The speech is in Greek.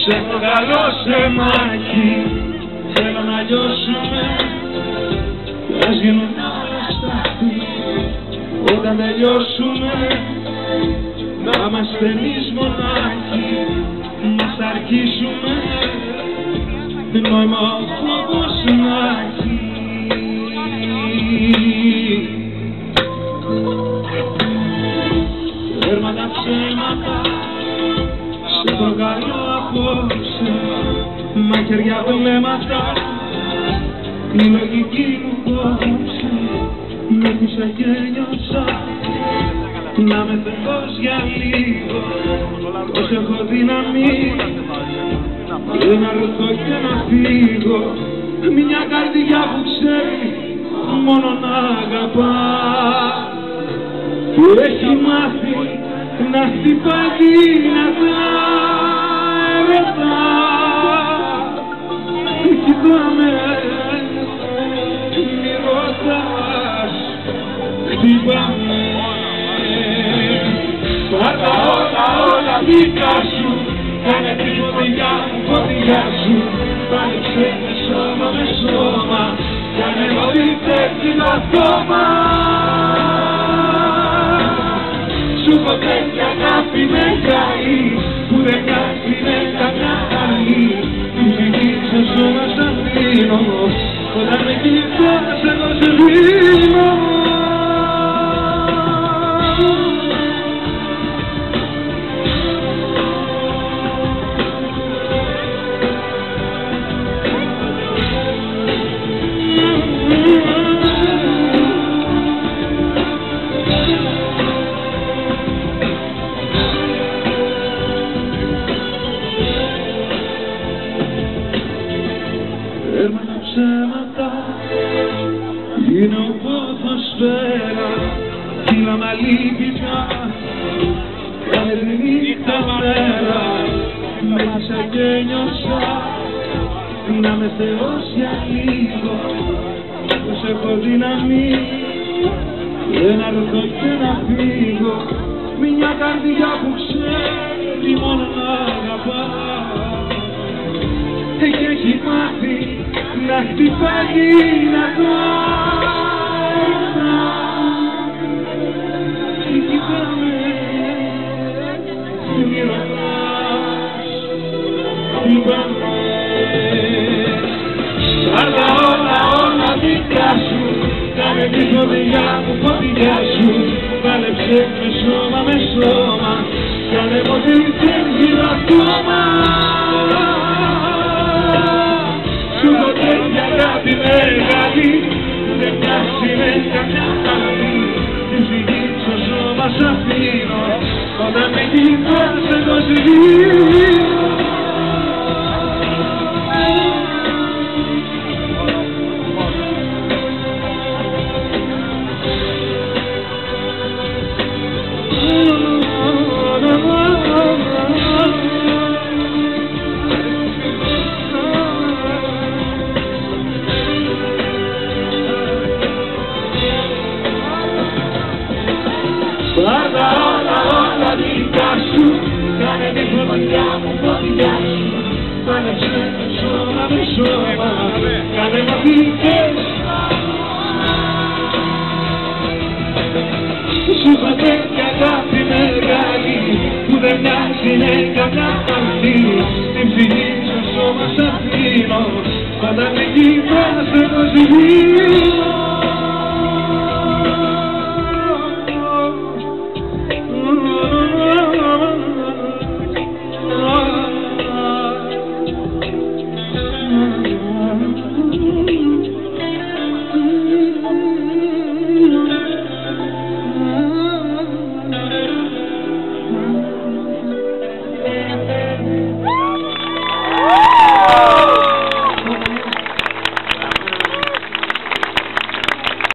Σε καλό σεμάκι θέλω να λιώσουμε, ας γίνουν όλα σταθή. Όταν τελειώσουμε να είμαστε εμείς μονάχοι, μας θα αρχίσουμε νόημα ο φόβος να έχει. Έρμα τα ψέματα σε προκαλώ απόψε, μαχαιριά βλέμματα, η λογική μου κόψε. Με πήσα και νιώσα να με θεός για λίγο, πως έχω δύναμη να ρωθώ και να φύγω. Μια καρδιά που ξέρει μόνο να αγαπά, που έχει μάθει να χτυπά δυνατά έρωτα. Κοιτάμε, μη ρωτάς, χτυπάμε. Πάρτα όλα δικά σου, κάνε τη φωτιά μου φωτιά σου. Πάλεψε με σώμα με σώμα, κάνε ό,τι θέλει το στόμα. Σου ποτέ κι αγάπη μεγάλη, που δεν κάνει καμιά άλλη. Τη ψυχή στο σώμα σ' αφήνω, όταν με κοιτάς εγώ σε δίνω. Έρμα τα ψέματα είναι ο πόθος σφαίρα, κύλα μ' αλήθεια, κάνε τη νύχτα μέρα. Με χύσα και νιώσα να με θεός για λίγο, πως έχω δύναμη να ρωθώ και να φύγω. Μια καρδιά που ξέρει μόνο να αγαπά, έχει μάθει να χτυπά δυνατά. Κοιτάμε, μη ρωτάς, χτυπάμε. Πάρτα όλα δικά σου, κάνε τη φωτιά μου φωτιά σου. Πάλεψε με σώμα, κάνε ό,τι θέλει το ακόμα. Σου ποτέ κι αγάπη μεγάλη, που δεν μοιάζει με καμιά άλλη. Τη ψυχή στο σώμα σ' αφήνω, όταν με κοιτάς εγώ σε δίνω. Πάρτα όλα δικά σου, κάνε τη φωτιά μου φωτιά σου. Πάλεψε με σώμα, κάνε μ' ό,τι θέλεις. Σου ποτέ κι αγάπη μεγάλη, που δεν μοιάζει με καμιά άλλη. Την ψυχή στο σώμα σ' αφήνω, όταν με κοιτάς εγώ σε δίνω.